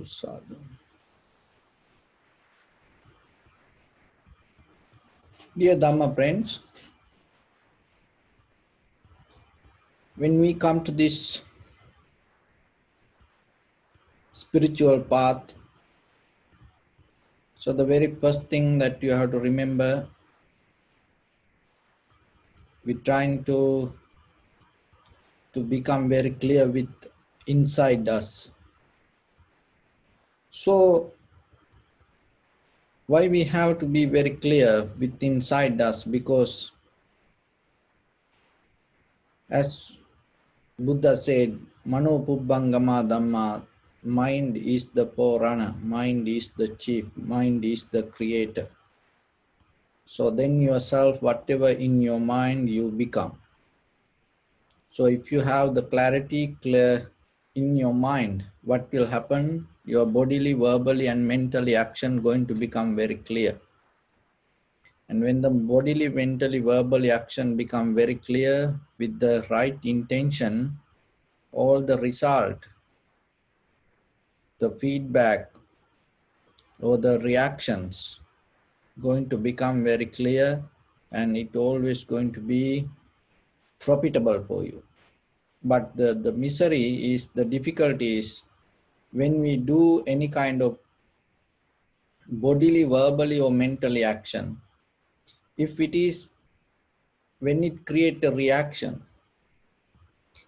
Sadhu, sadhu. Dear Dharma friends, when we come to this spiritual path, so the very first thing that you have to remember, we're trying to become very clear with inside us. So why we have to be very clear with inside us? Because as Buddha said, Mano Pubbangama Dhamma, mind is the forerunner, mind is the chief, mind is the creator. So then yourself, whatever in your mind, you become. So if you have the clarity clear in your mind, what will happen? Your bodily, verbally and mentally action going to become very clear. And when the bodily, mentally, verbally action become very clear with the right intention, all the result, the feedback or the reactions going to become very clear, and it always going to be profitable for you. But the misery is, the difficulty is, when we do any kind of bodily, verbally or mentally action, if it is, when it create a reaction,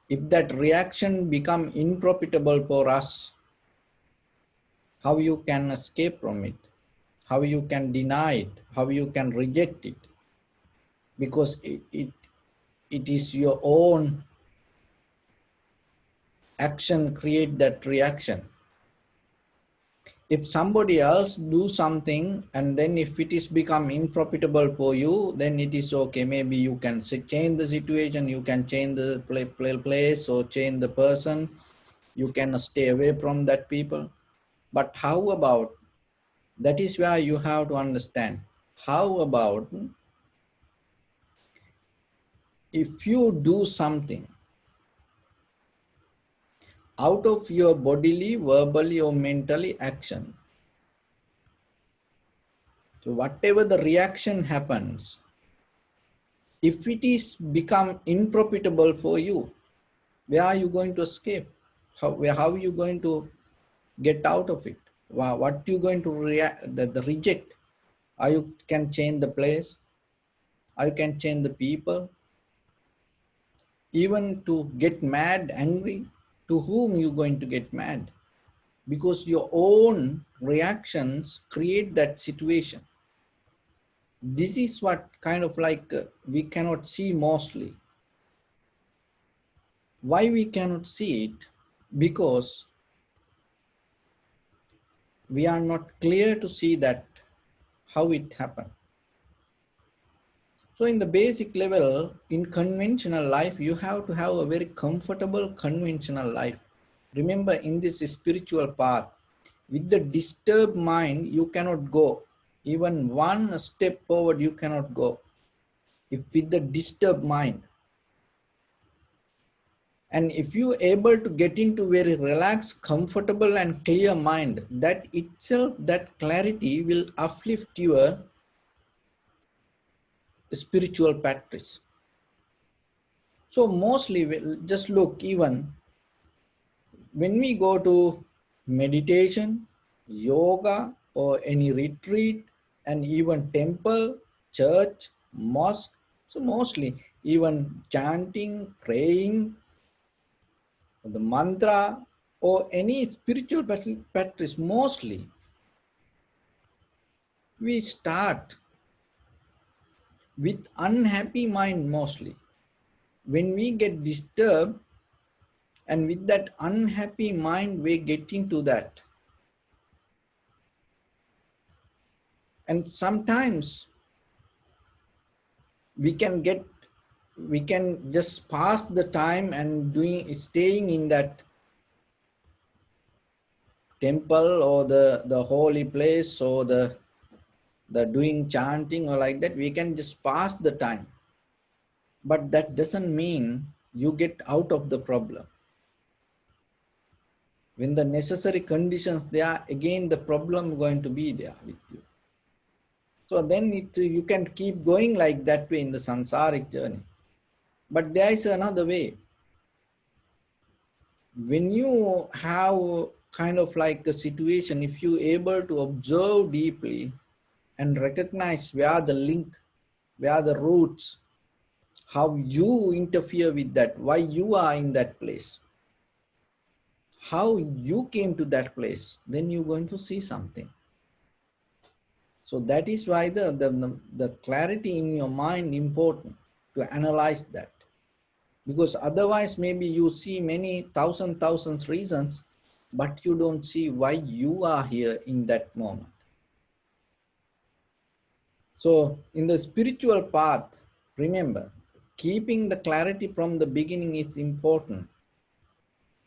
if that reaction become unprofitable for us, how you can escape from it? How you can deny it? How you can reject it? Because it is your own action create that reaction. If somebody else do something and then if it is become unprofitable for you, then it is okay. Maybe you can change the situation, you can change the place or change the person. You can stay away from that people. But how about, that is where you have to understand. How about if you do something out of your bodily, verbally or mentally action, so whatever the reaction happens, if it is become unprofitable for you, where are you going to escape? How are you going to get out of it? What you going to react, the reject? Or you can change the place, or you can change the people, even to get mad, angry. To whom you going to get mad? Because your own reactions create that situation. This is what kind of like we cannot see mostly. Why we cannot see it? Because we are not clear to see that how it happened. So in the basic level, in conventional life, you have to have a very comfortable conventional life. Remember, in this spiritual path, with the disturbed mind, you cannot go. Even one step forward, you cannot go. If with the disturbed mind. And if you are able to get into very relaxed, comfortable and clear mind, that itself, that clarity will uplift your spiritual practice. So mostly, just look, even when we go to meditation, yoga or any retreat, and even temple, church, mosque, so mostly even chanting, praying, the mantra or any spiritual practice, mostly we start with unhappy mind mostly. When we get disturbed and with that unhappy mind, we get into that. And sometimes we can just pass the time and staying in that temple or the holy place or the doing chanting or like that, we can just pass the time. But that doesn't mean you get out of the problem. When the necessary conditions there, again the problem going to be there with you. So then you can keep going like that way in the samsaric journey. But there is another way. When you have kind of like a situation, if you able to observe deeply and recognize where the link, where the roots, how you interfere with that, why you are in that place, how you came to that place, then you're going to see something. So that is why the clarity in your mind important to analyze that. Because otherwise maybe you see many thousands reasons, but you don't see why you are here in that moment. So in the spiritual path, remember, keeping the clarity from the beginning is important.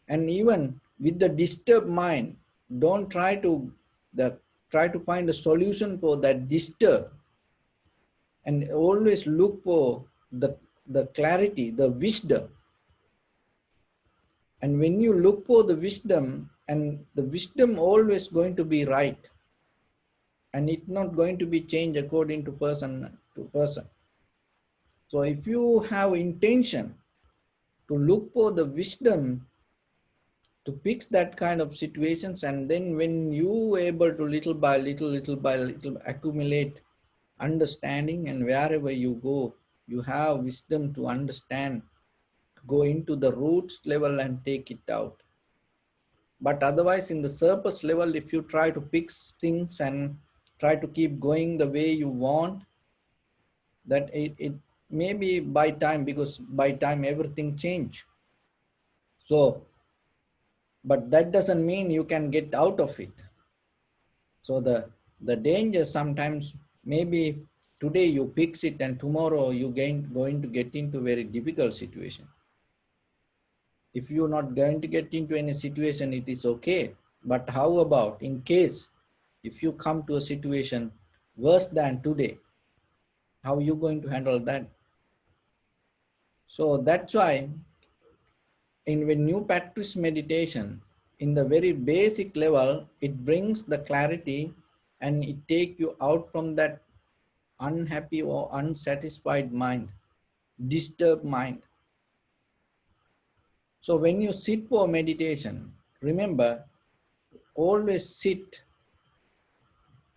And even with the disturbed mind, don't try to find a solution for that disturb, and always look for the clarity, the wisdom. And when you look for the wisdom, and the wisdom always going to be right, and it's not going to be changed according to person to person. So if you have intention to look for the wisdom to fix that kind of situations, and then when you able to little by little accumulate understanding, and wherever you go, you have wisdom to understand, go into the roots level and take it out. But otherwise in the surface level, if you try to fix things and try to keep going the way you want, that it may be by time, because by time everything change. So, but that doesn't mean you can get out of it. So the danger sometimes, maybe today you fix it and tomorrow you going to get into very difficult situation. If you're not going to get into any situation, it is okay. But how about in case if you come to a situation worse than today, how are you going to handle that? So that's why when you practice meditation, in the very basic level, it brings the clarity and it take you out from that unhappy or unsatisfied mind, disturbed mind. So when you sit for meditation, remember, always sit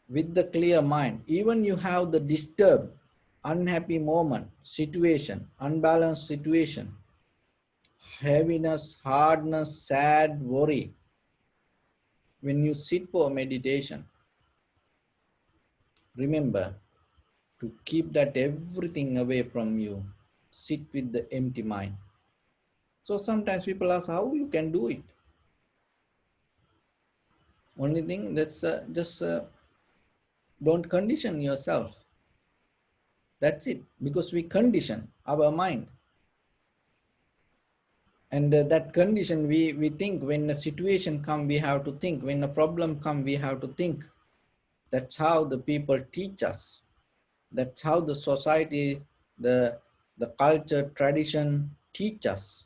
with the clear mind. Even you have the disturbed, unhappy moment, situation, unbalanced situation, heaviness, hardness, sad, worry. When you sit for meditation, remember to keep that everything away from you. Sit with the empty mind. So sometimes people ask how you can do it. Only thing that's just don't condition yourself. That's it. Because we condition our mind. And that condition, we think when a situation come, we have to think. When a problem come, we have to think. That's how the people teach us. That's how the society, the culture, tradition teach us.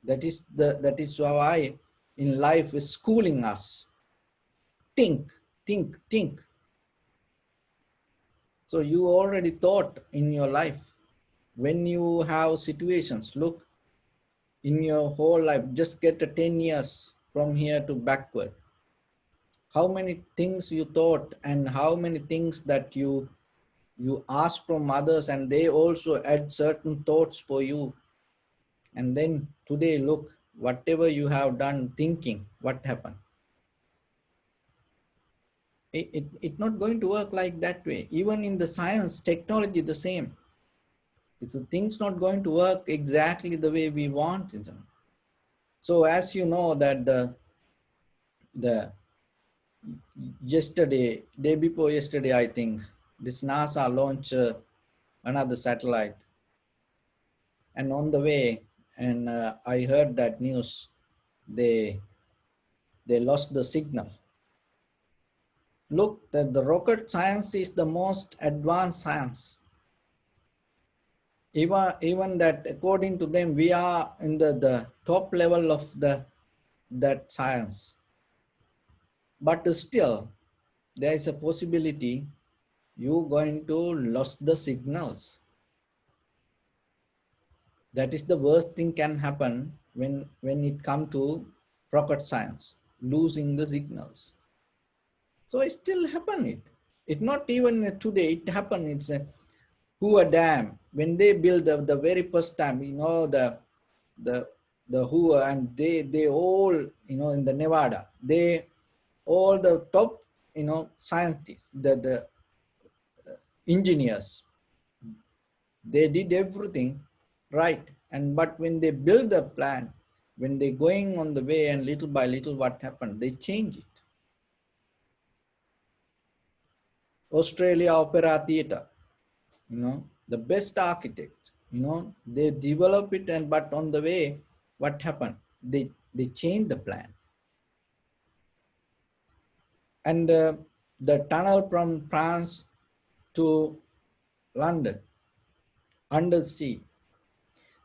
That is why in life is schooling us. Think, think, think. So you already thought in your life. When you have situations, look, in your whole life, just get a 10 years from here to backward. How many things you thought, and how many things that you asked from others, and they also add certain thoughts for you. And then today, look, whatever you have done thinking, what happened? It's not going to work like that way. Even in the science, technology, the same. It's the things not going to work exactly the way we want it. So as you know that the day before yesterday, I think, this NASA launched another satellite. And on the way, and I heard that news, they lost the signal. Look, the rocket science is the most advanced science. Even that, according to them, we are in the top level of that science. But still, there is a possibility you're going to lose the signals. That is the worst thing can happen when it come to rocket science, losing the signals. So it still happen. It not even today. It happened. It's a Hoover Dam when they build the very first time. You know the the Hoover, and they all, you know, in the Nevada, they all the top, you know, scientists, the engineers, they did everything right. And but when they build the plant, when they going on the way, and little by little, what happened? They change it. Australia Opera Theatre, you know, the best architect, you know, they develop it, and but on the way, what happened? They change the plan. And the tunnel from France to London under the sea,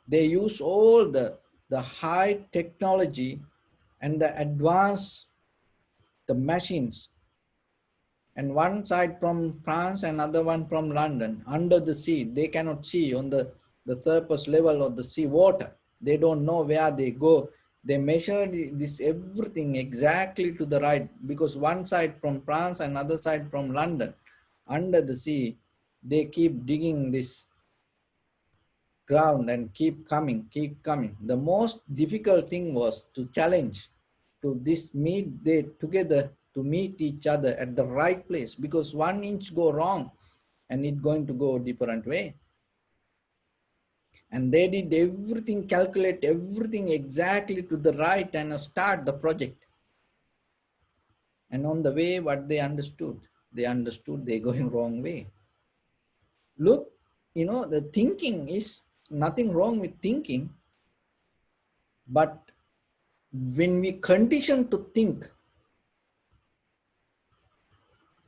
they use all the high technology and the advanced the machines, and one side from France and other one from London under the sea. They cannot see on the surface level of the sea water. They don't know where they go. They measure this everything exactly to the right, because one side from France and other side from London under the sea, they keep digging this ground and keep coming, keep coming. The most difficult thing was to challenge to this meet they together to meet each other at the right place, because 1 inch go wrong and it going to go a different way. And they did everything, calculate everything exactly to the right, and start the project. And on the way, what they understood they're going wrong way. Look, you know, the thinking is nothing wrong with thinking, but when we condition to think,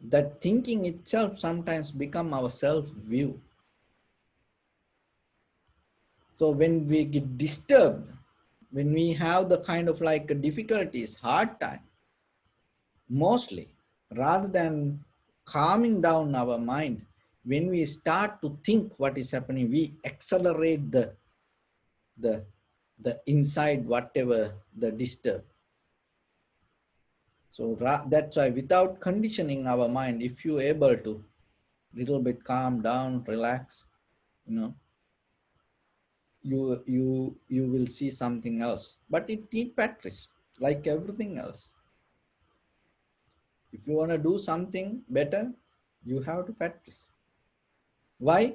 that thinking itself sometimes become our self view. So when we get disturbed, when we have the kind of like difficulties, hard time, mostly, rather than calming down our mind, when we start to think what is happening, we accelerate the the inside whatever the disturb. So that's why, without conditioning our mind, if you able to little bit calm down, relax, you know, you will see something else. But it needs practice, like everything else. If you want to do something better, you have to practice. Why?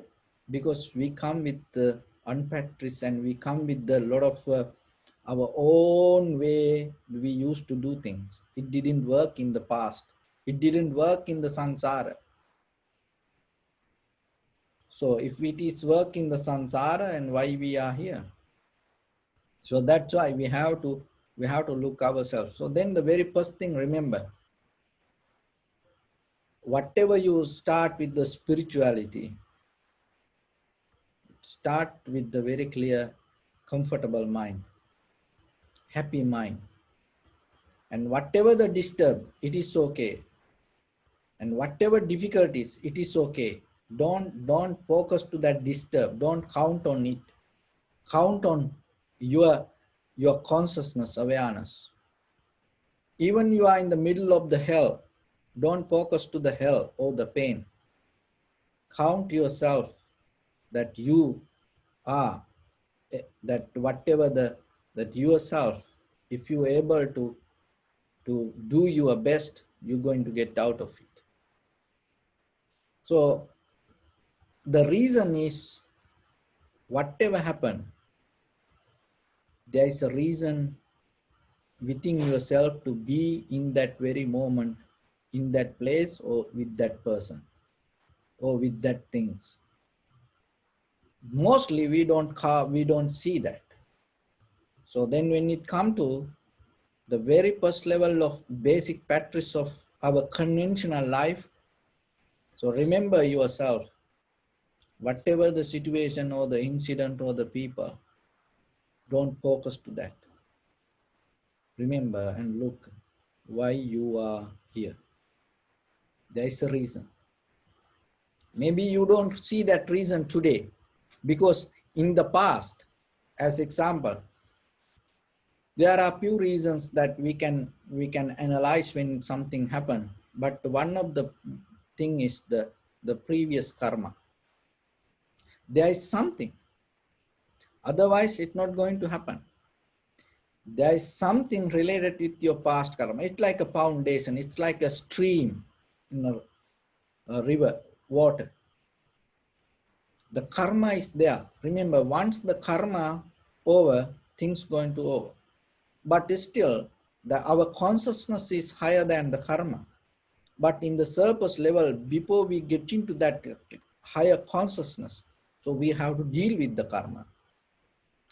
Because we come with unpracticed, and we come with a lot of our own way we used to do things. It didn't work in the past. It didn't work in the samsara. So if it is work in the samsara, and why we are here? So that's why we have to look ourselves. So then the very first thing, remember, whatever you start with the spirituality, start with the very clear, comfortable mind, happy mind. And whatever the disturb, it is okay. And whatever difficulties, it is okay. Don't focus to that disturb. Don't count on it. Count on your consciousness, awareness. Even you are in the middle of the hell, don't focus to the hell or the pain. Count yourself that you are, that whatever that yourself, if you are able to do your best, you're going to get out of it. So the reason is, whatever happened, there is a reason within yourself to be in that very moment, in that place, or with that person, or with that things. Mostly we don't see that. So then when it come to the very first level of basic practice of our conventional life, so remember yourself, whatever the situation or the incident or the people, don't focus to that. Remember and look why you are here. There is a reason. Maybe you don't see that reason today, because in the past, as example, there are few reasons that we can analyze when something happened. But one of the thing is the previous karma. There is something, otherwise it's not going to happen. There is something related with your past karma. It's like a foundation, it's like a stream in a river, water. The karma is there. Remember, once the karma over, things going to over. But still, our consciousness is higher than the karma. But in the surface level, before we get into that higher consciousness, so we have to deal with the karma.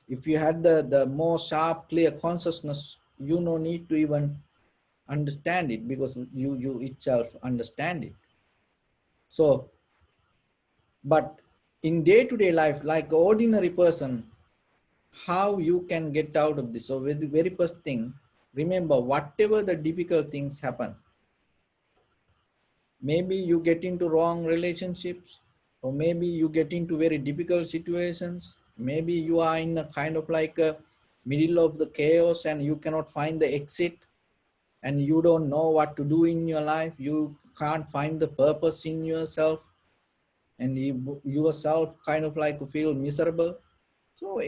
If you had the more sharp, clear consciousness, you no need to even understand it, because you itself understand it. So, but in day-to-day life, like ordinary person, how you can get out of this? So the very first thing, remember, whatever the difficult things happen, maybe you get into wrong relationships, or maybe you get into very difficult situations, maybe you are in a kind of like a middle of the chaos and you cannot find the exit, and you don't know what to do in your life, you can't find the purpose in yourself, and you yourself kind of like feel miserable. So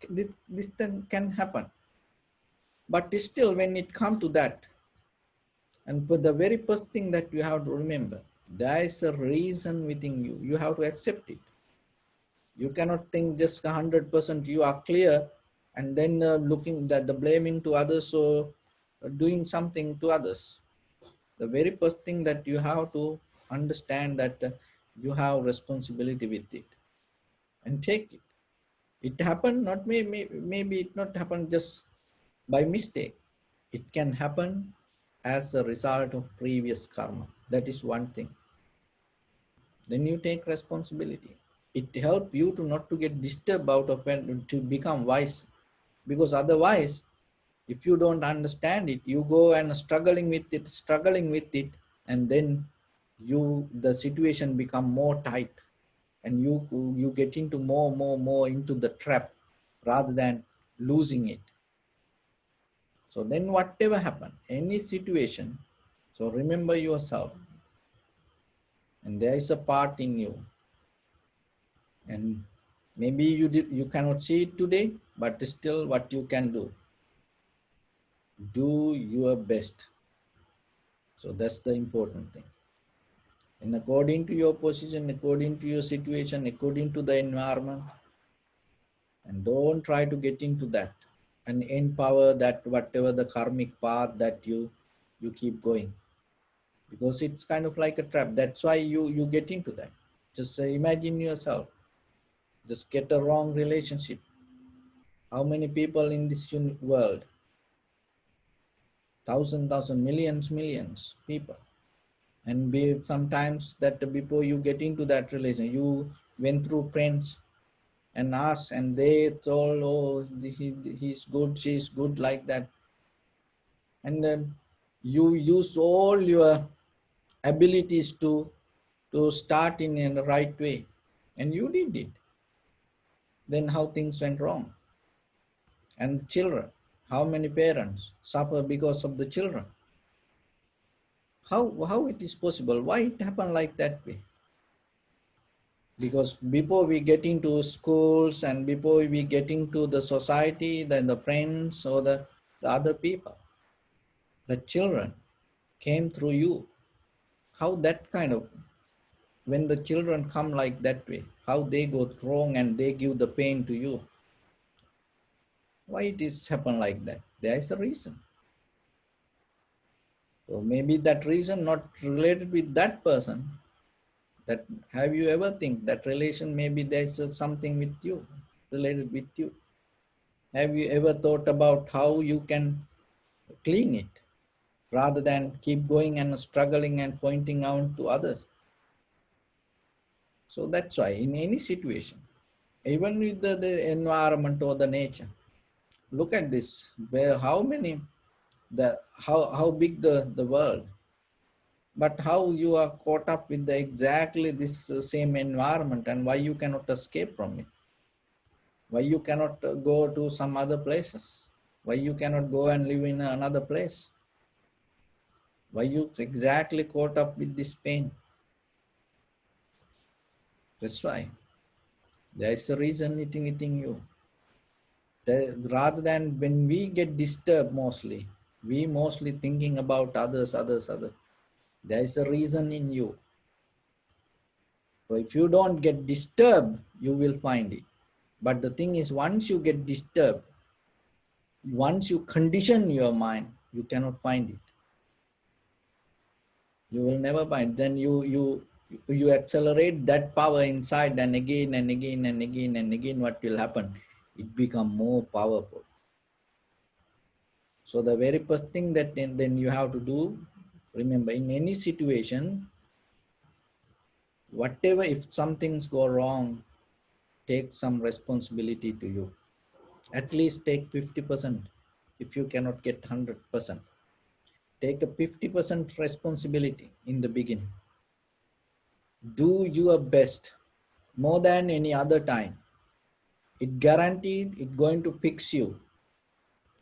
this thing can happen. But still, when it comes to that, and for the very first thing that you have to remember, there is a reason within you. You have to accept it. You cannot think just 100% you are clear, and then looking at the blaming to others, or doing something to others. The very first thing that you have to understand, that you have responsibility with it, and take it. It happened, not maybe it not happened just by mistake. It can happen as a result of previous karma. That is one thing. Then you take responsibility. It helps you to not to get disturbed out of it, to become wise. Because otherwise, if you don't understand it, you go and struggling with it, and then the situation become more tight, and you get into more into the trap rather than losing it. So then whatever happen, any situation, so remember yourself, and there is a part in you, and maybe you cannot see it today, but still what you can do your best. So that's the important thing. And according to your position, according to your situation, according to the environment, and don't try to get into that and empower that whatever the karmic path that you keep going, because it's kind of like a trap. That's why you get into that. Just imagine yourself, just get a wrong relationship. How many people in this world? Thousand, millions people. And sometimes that before you get into that relation, you went through friends and asked, and they told, oh, he's good, she's good, like that. And then you use all your abilities to start in the right way, and you did it. Then how things went wrong? And the children, how many parents suffer because of the children? How it is possible? Why it happened like that way? Because before we get into schools, and before we get into the society, then the friends, or the other people, the children came through you. How that kind of, when the children come like that way, how they go wrong and they give the pain to you? Why it is happen like that? There is a reason. So maybe that reason not related with that person. That, have you ever think that relation, maybe there's something with you, related with you? Have you ever thought about how you can clean it, rather than keep going and struggling and pointing out to others? So that's why in any situation, even with the environment or the nature, look at this, where how many, how big the world. But how you are caught up with the exactly this same environment, and why you cannot escape from it? Why you cannot go to some other places? Why you cannot go and live in another place? Why you exactly caught up with this pain? That's why there is a reason within you. Rather than when we get disturbed, we mostly thinking about others. There is a reason in you. So if you don't get disturbed, you will find it. But the thing is, once you get disturbed, once you condition your mind, you cannot find it. You will never find. Then you accelerate that power inside, and again and again and again and again, what will happen? It become more powerful. So the very first thing that then you have to do, remember, in any situation, whatever, if some things go wrong, take some responsibility to you. At least take 50%. If you cannot get 100%, take a 50% responsibility in the beginning. Do your best more than any other time. It guaranteed it going to fix you.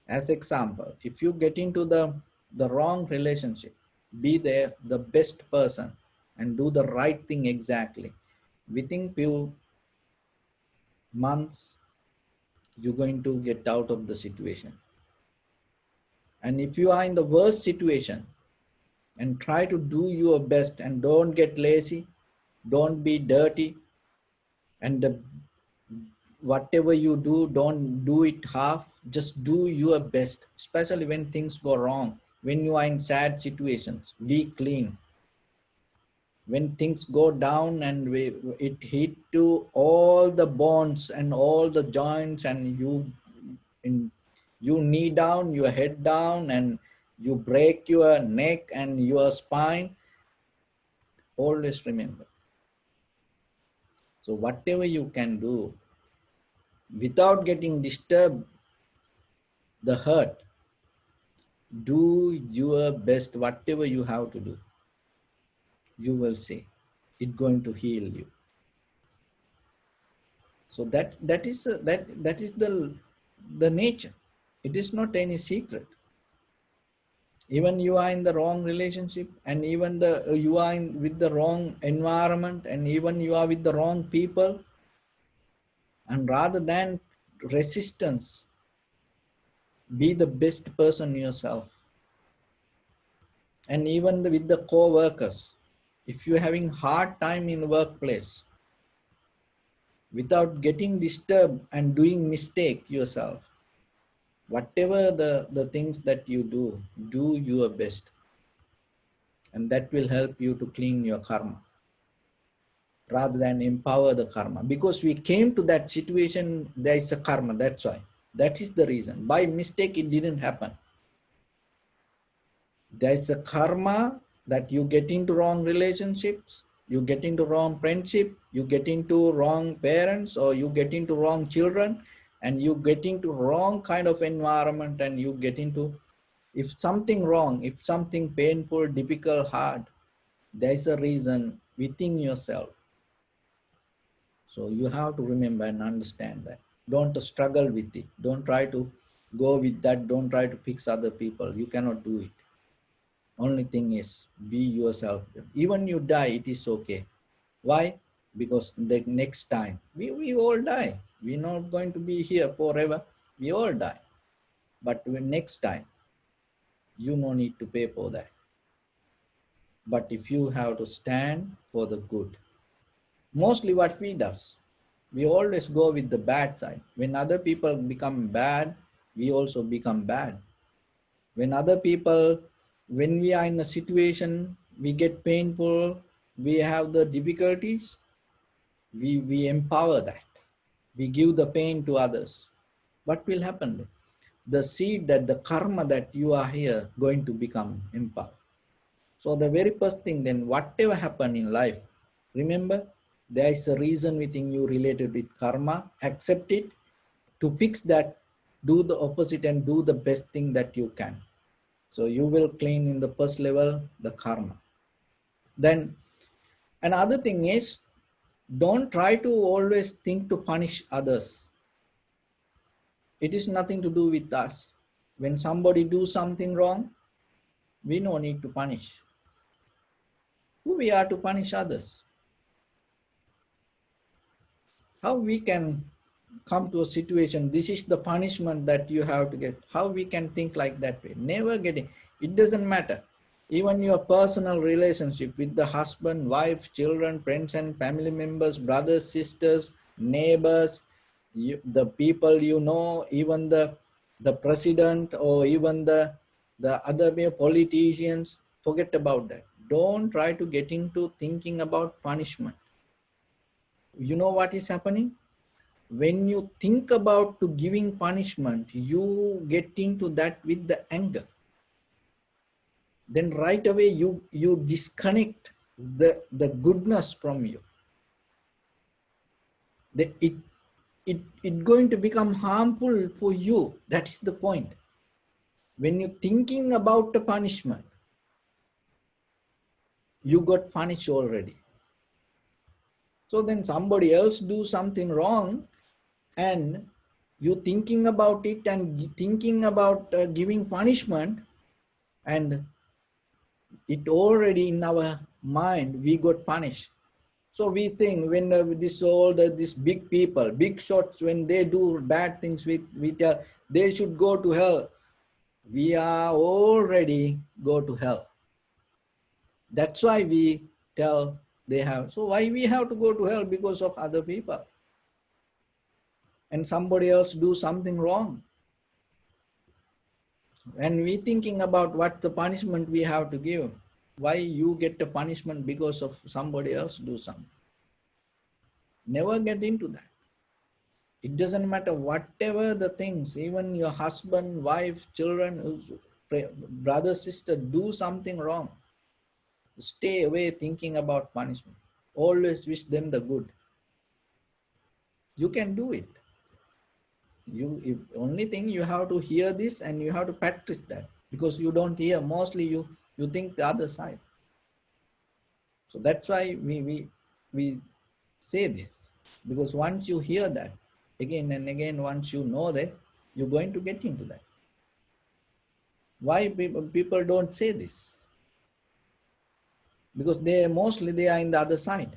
As example, if you get into the wrong relationship, be there the best person and do the right thing exactly. Within few months, you're going to get out of the situation. And if you are in the worst situation, and try to do your best and don't get lazy, don't be dirty, and whatever you do, don't do it half, just do your best, especially when things go wrong, when you are in sad situations, be clean. When things go down and it hit to all the bones and all the joints, and you knee down, your head down, and you break your neck and your spine, always remember. So whatever you can do without getting disturbed, the hurt, do your best, whatever you have to do. You will see it going to heal you. So that is the nature. It is not any secret. Even you are in the wrong relationship, and even you are with the wrong environment, and even you are with the wrong people, and rather than resistance, be the best person yourself. And even with the co-workers, if you're having hard time in the workplace, without getting disturbed and doing mistake yourself, whatever the things that you do your best, and that will help you to clean your karma rather than empower the karma. Because we came to that situation, there is a karma, that's why. That is the reason. By mistake, it didn't happen. There's a karma that you get into wrong relationships, you get into wrong friendship, you get into wrong parents, or you get into wrong children, and you get into wrong kind of environment, and you get into, if something wrong, if something painful, difficult, hard, there's a reason within yourself. So you have to remember and understand that. Don't struggle with it. Don't try to go with that. Don't try to fix other people. You cannot do it. Only thing is, be yourself. Even you die, it is okay. Why? Because the next time, we all die. We're not going to be here forever. We all die. But next time, you no need to pay for that. But if you have to stand for the good, mostly what we always go with the bad side. When other people become bad, we also become bad. When other people, when we are in a situation, we get painful, we have the difficulties, we empower that. We give the pain to others. What will happen? The seed, that the karma that you are here going to become empowered. So the very first thing then, whatever happen in life, remember, there is a reason within you related with karma. Accept it. To fix that, do the opposite and do the best thing that you can. So you will clean in the first level the karma. Then another thing is, don't try to always think to punish others. It is nothing to do with us. When somebody do something wrong, we no need to punish. Who we are to punish others? How we can come to a situation, this is the punishment that you have to get? How we can think like that way? Never getting. It doesn't matter. Even your personal relationship with the husband, wife, children, friends and family members, brothers, sisters, neighbors, the people you know, even the president, or even the other politicians, forget about that. Don't try to get into thinking about punishment. You know what is happening? When you think about to giving punishment, you get into that with the anger. Then right away you disconnect the goodness from you. It going to become harmful for you. That is the point. When you're thinking about the punishment, you got punished already. So then somebody else do something wrong, and you thinking about it and thinking about giving punishment, and it already in our mind we got punished. So we think when this big people, big shots, when they do bad things, we tell they should go to hell. We are already go to hell. That's why we tell they have. So why we have to go to hell? Because of other people. And somebody else do something wrong. And we thinking about what the punishment we have to give. Why you get the punishment because of somebody else do something. Never get into that. It doesn't matter whatever the things, even your husband, wife, children, brother, sister, do something wrong. Stay away thinking about punishment. Always wish them the good. You can do it. Only thing you have to hear this and you have to practice that, because you don't hear. Mostly you think the other side. So that's why we say this, because once you hear that again and again, once you know that, you're going to get into that. Why people don't say this? Because they are in the other side.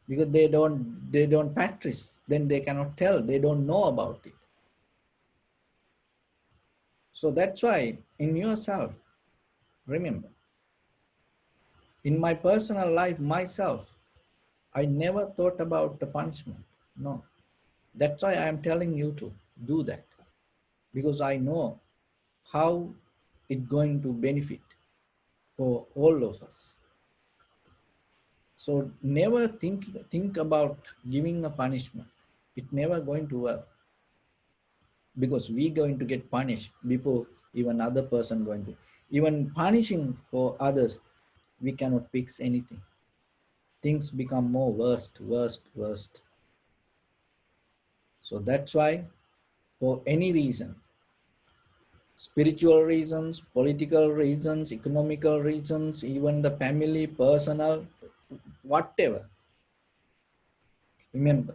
Because they don't practice, then they cannot tell, they don't know about it. So that's why in yourself, remember, in my personal life, myself, I never thought about the punishment. No. That's why I am telling you to do that, because I know how it's going to benefit for all of us. So never think about giving a punishment. It's never going to work, because we're going to get punished before even other person going to. Even punishing for others, we cannot fix anything. Things become more worst. So that's why, for any reason, spiritual reasons, political reasons, economical reasons, even the family, personal, whatever, remember,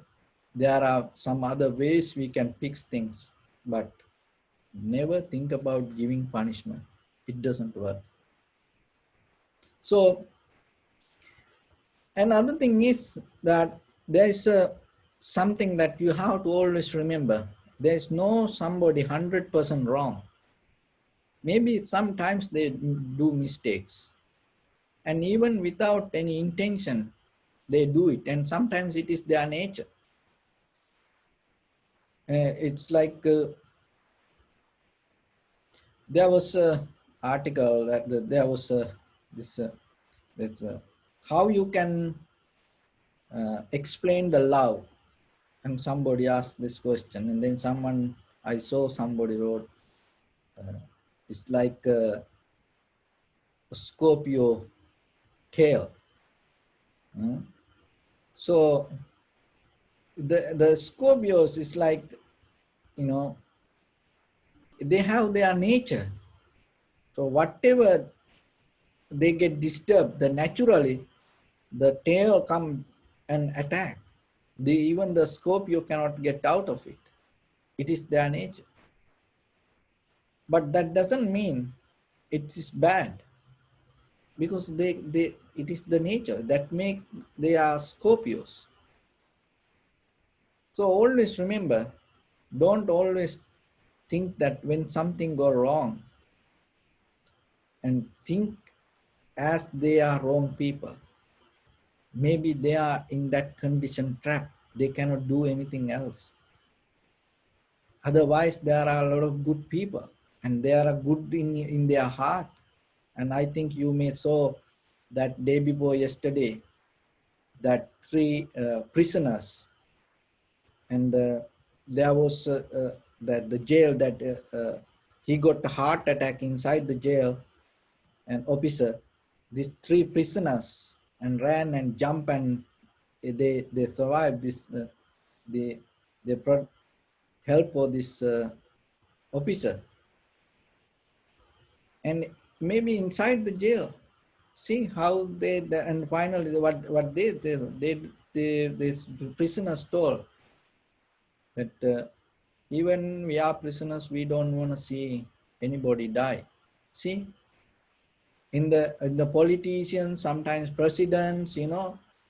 there are some other ways we can fix things, but never think about giving punishment. It doesn't work. So another thing is that there is something that you have to always remember. There is no somebody 100% wrong. Maybe sometimes they do mistakes, and even without any intention, they do it. And sometimes it is their nature. It's like there was an article that there was this how you can explain the love, and somebody asked this question, and then I saw somebody wrote, it's like a Scorpio tail. So the Scorpios is like, they have their nature. So whatever they get disturbed, the naturally the tail come and attack. Even the scorpio cannot get out of it. It is their nature. But that doesn't mean it is bad, because they it is the nature that make they are Scorpios. So always remember, don't always think that when something go wrong and think as they are wrong people. Maybe they are in that condition trap. They cannot do anything else. Otherwise, there are a lot of good people and they are good in their heart. And I think you may saw that day before yesterday that three prisoners, and there was that the jail that he got a heart attack inside the jail, an officer, these three prisoners, and ran and jumped, and they survived this. They they brought help for this officer, and maybe inside the jail, see how and finally what these prisoners told that even we are prisoners, we don't want to see anybody die. See, in the politicians, sometimes presidents,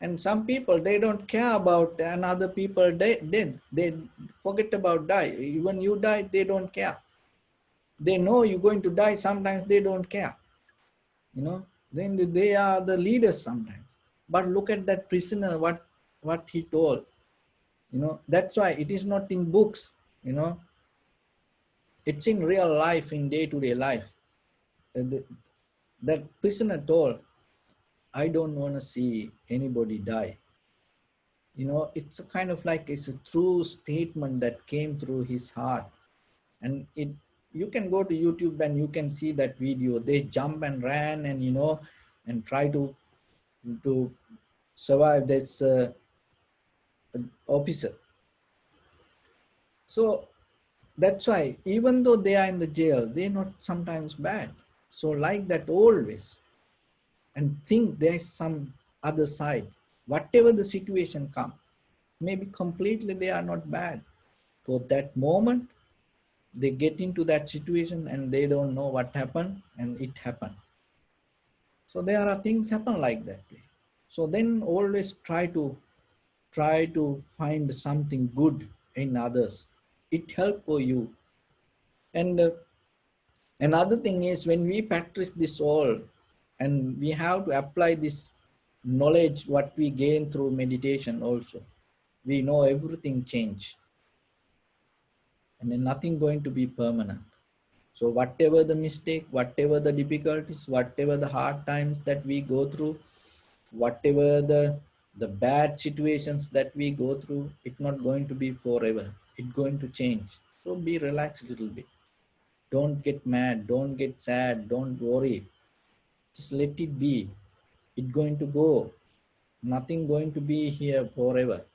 and some people, they don't care about another people they forget about die. Even you die, they don't care. They know you're going to die, sometimes they don't care. Then they are the leaders sometimes. But look at that prisoner, what he told. That's why it is not in books. It's in real life, in day-to-day life. That prisoner told, I don't want to see anybody die. It's a kind of like, it's a true statement that came through his heart. And you can go to YouTube and you can see that video. They jump and ran and and try to survive this officer. So that's why even though they are in the jail, they're not sometimes bad. So like that always, and think there's some other side. Whatever the situation comes, maybe completely they are not bad. For that moment, they get into that situation and they don't know what happened, and it happened. So there are things happen like that way. So then always try to find something good in others. It help for you. And another thing is, when we practice this all, and we have to apply this knowledge what we gain through meditation also, we know everything change, and then nothing going to be permanent. So whatever the mistake, whatever the difficulties, whatever the hard times that we go through, whatever the bad situations that we go through, it's not going to be forever. It's going to change. So be relaxed a little bit. Don't get mad, don't get sad, don't worry. Just let it be. It's going to go. Nothing going to be here forever.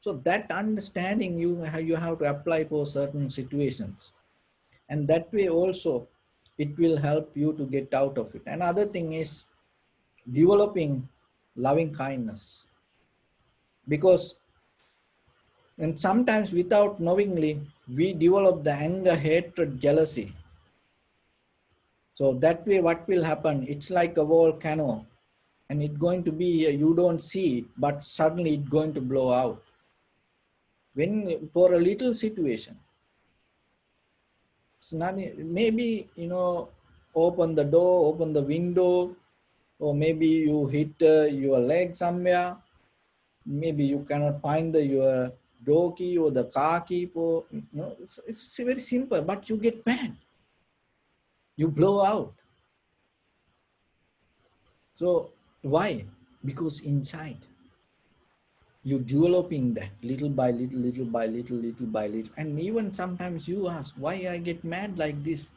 So that understanding you have to apply for certain situations. And that way also, it will help you to get out of it. Another thing is developing loving kindness. Because, and sometimes without knowingly, we develop the anger, hatred, jealousy. So that way what will happen, it's like a volcano, and it's going to be, you don't see it, but suddenly it's going to blow out. When for a little situation, so maybe, open the door, open the window, or maybe you hit your leg somewhere. Maybe you cannot find your door key or the car key. It's very simple, but you get mad. You blow out. So why? Because inside you developing that little by little, little by little, little by little. And even sometimes you ask, why I get mad like this?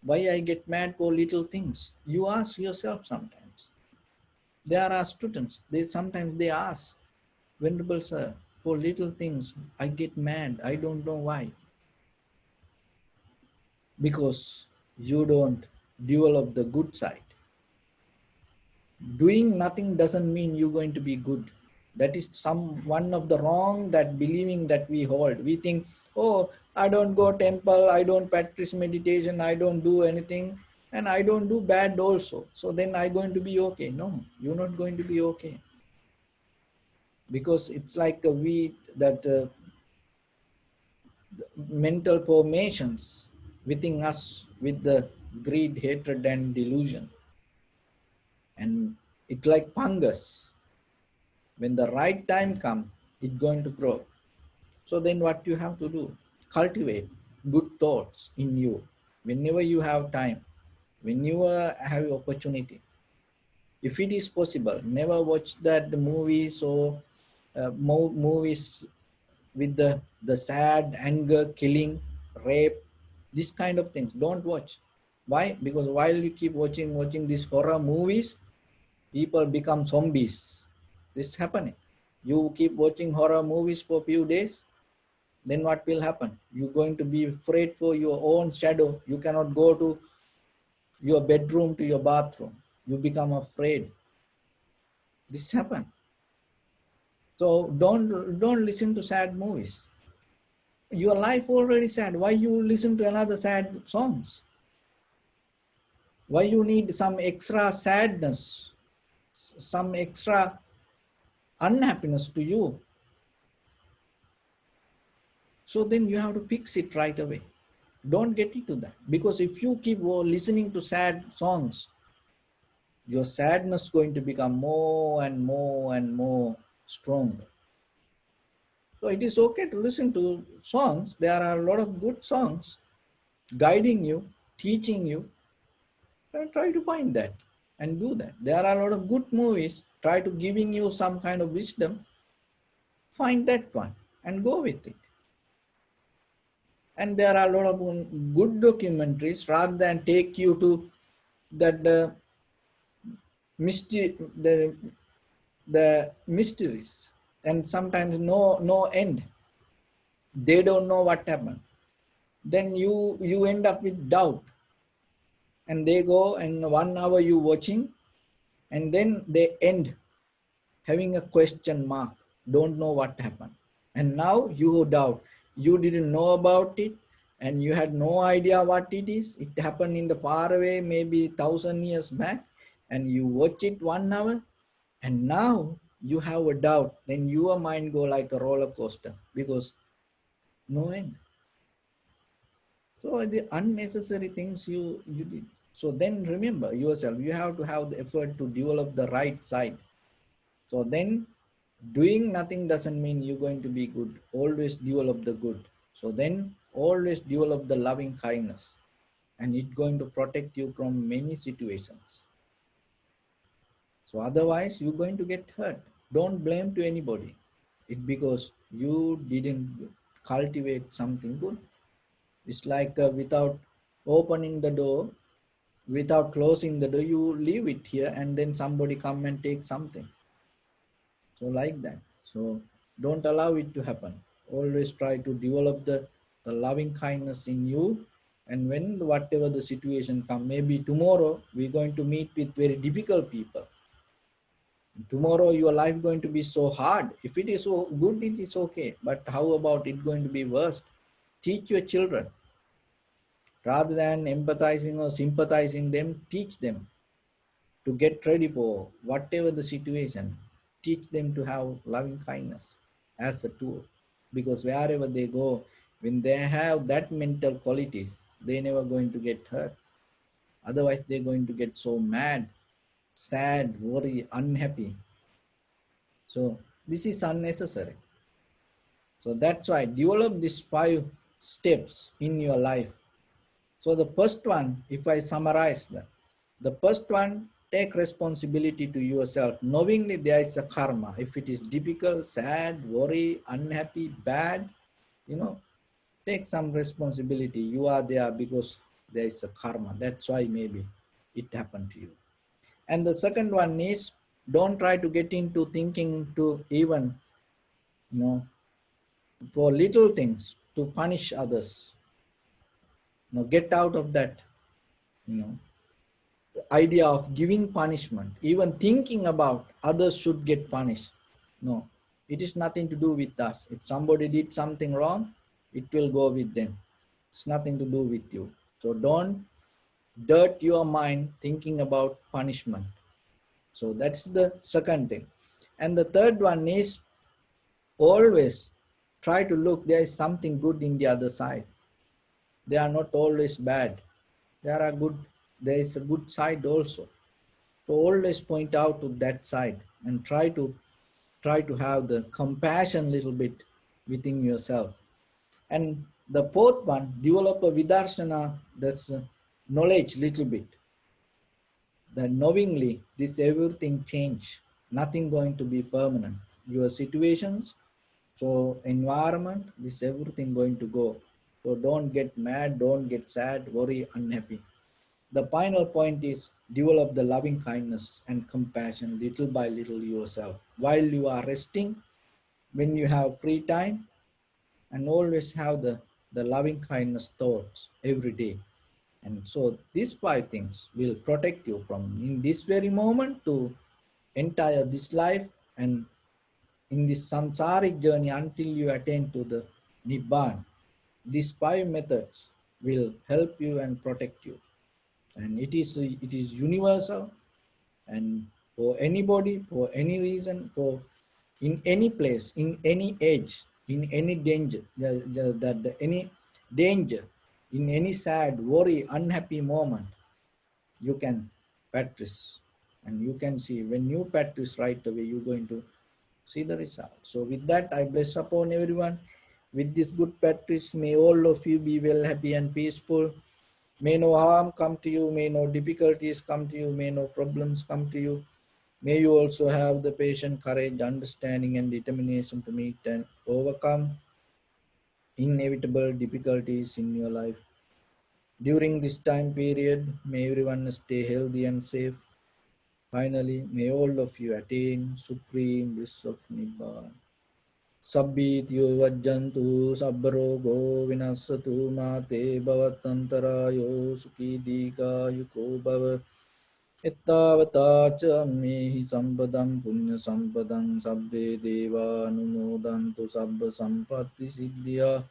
Why I get mad for little things? You ask yourself sometimes. There are students, sometimes they ask, Venerable Sir, for little things, I get mad. I don't know why. Because you don't develop the good side. Doing nothing doesn't mean you're going to be good. That is some one of the wrong that believing that we hold. We think, oh, I don't go temple, I don't practice meditation, I don't do anything, and I don't do bad also. So then I'm going to be okay. No, you're not going to be okay. Because it's like a weed that mental formations within us with the greed, hatred, and delusion. And it's like fungus. When the right time comes, it's going to grow. So then what you have to do? Cultivate good thoughts in you whenever you have time, whenever have opportunity. If it is possible, never watch that the movies or movies with the sad, anger, killing, rape, this kind of things. Don't watch. Why? Because while you keep watching these horror movies, people become zombies. This is happening. You keep watching horror movies for a few days, then what will happen? You're going to be afraid for your own shadow. You cannot go to your bedroom, to your bathroom. You become afraid. This happen. So don't listen to sad movies. Your life already sad. Why you listen to another sad songs? Why you need some extra sadness, some extra unhappiness to you? So then you have to fix it right away. Don't get into that. Because if you keep listening to sad songs, your sadness is going to become more and more and more stronger. So it is okay to listen to songs. There are a lot of good songs guiding you, teaching you. Try to find that and do that. There are a lot of good movies. Try to giving you some kind of wisdom. Find that one and go with it. And there are a lot of good documentaries rather than take you to that the mysteries, and sometimes no end. They don't know what happened. Then you end up with doubt, and they go and 1 hour you watching, and then they end having a question mark, don't know what happened. And now you doubt, you didn't know about it, and you had no idea what it is. It happened in the far away, maybe 1,000 years back, and you watch it 1 hour, and now you have a doubt. Then your mind go like a roller coaster because no end. So the unnecessary things you did. So then remember yourself, you have to have the effort to develop the right side. So then doing nothing doesn't mean you're going to be good. Always develop the good. So then always develop the loving kindness, and it's going to protect you from many situations. So otherwise you're going to get hurt. Don't blame to anybody. It's because you didn't cultivate something good. It's like without opening the door, without closing the door, you leave it here and then somebody come and take something. So like that. So don't allow it to happen. Always try to develop the loving kindness in you. And when whatever the situation come, maybe tomorrow we're going to meet with very difficult people. Tomorrow your life going to be so hard. If it is so good, it is okay. But how about it going to be worse? Teach your children. Rather than empathizing or sympathizing them, teach them to get ready for whatever the situation. Teach them to have loving kindness as a tool. Because wherever they go, when they have that mental qualities, they never going to get hurt. Otherwise, they're going to get so mad, sad, worry, unhappy. So this is unnecessary. So that's why develop these 5 steps in your life. So the first one, if I summarize that, the first one, take responsibility to yourself, knowingly there is a karma. If it is difficult, sad, worry, unhappy, bad, take some responsibility. You are there because there is a karma. That's why maybe it happened to you. And the second one is, don't try to get into thinking to even, for little things to punish others. Get out of that, you know. idea of giving punishment, even thinking about others should get punished. No, it is nothing to do with us. If somebody did something wrong, it will go with them. It's nothing to do with you. So don't dirt your mind thinking about punishment. So that's the second thing. And the third one is always try to look, there is something good in the other side. They are not always bad. There is a good side also. So always point out to that side and try to have the compassion little bit within yourself. And the fourth one, develop a vidarsana, that's knowledge little bit. That knowingly this everything change, nothing going to be permanent. Your situations, so environment, this everything going to go. So don't get mad, don't get sad, worry, unhappy. The final point is develop the loving kindness and compassion little by little yourself while you are resting, when you have free time, and always have the loving kindness thoughts every day. And so these five things will protect you from in this very moment to entire this life and in this samsaric journey until you attain to the Nibbana. These five methods will help you and protect you. And it is universal, and for anybody, for any reason, for in any place, in any age, in any danger, any danger, in any sad, worry, unhappy moment, you can practice, and you can see when you practice right away, you're going to see the result. So with that, I bless upon everyone. With this good practice, may all of you be well, happy and peaceful. May no harm come to you, may no difficulties come to you, may no problems come to you. May you also have the patience, courage, understanding and determination to meet and overcome inevitable difficulties in your life. During this time period, may everyone stay healthy and safe. Finally, may all of you attain supreme bliss of Nibbana. Sabbityo vajjantu sabbarogo vinasatu mate bhavatantarayo sukhi dikayuko bhava. Ittavata ca mehi sampadam punya sampadam sabbe deva anumodantu sabba sampatti siddhya.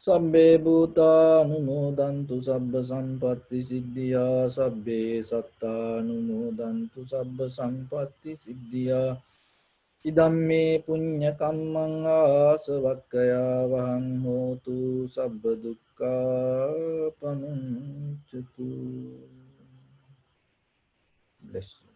Sabbe bhuta anumodantu sabba sampatti siddhya. Sabbe satta anumodantu sabba sampatti siddhya. Idamme punya kammang asavakkaya vahang hotu sabba dukkha pamuncatu. Bless you.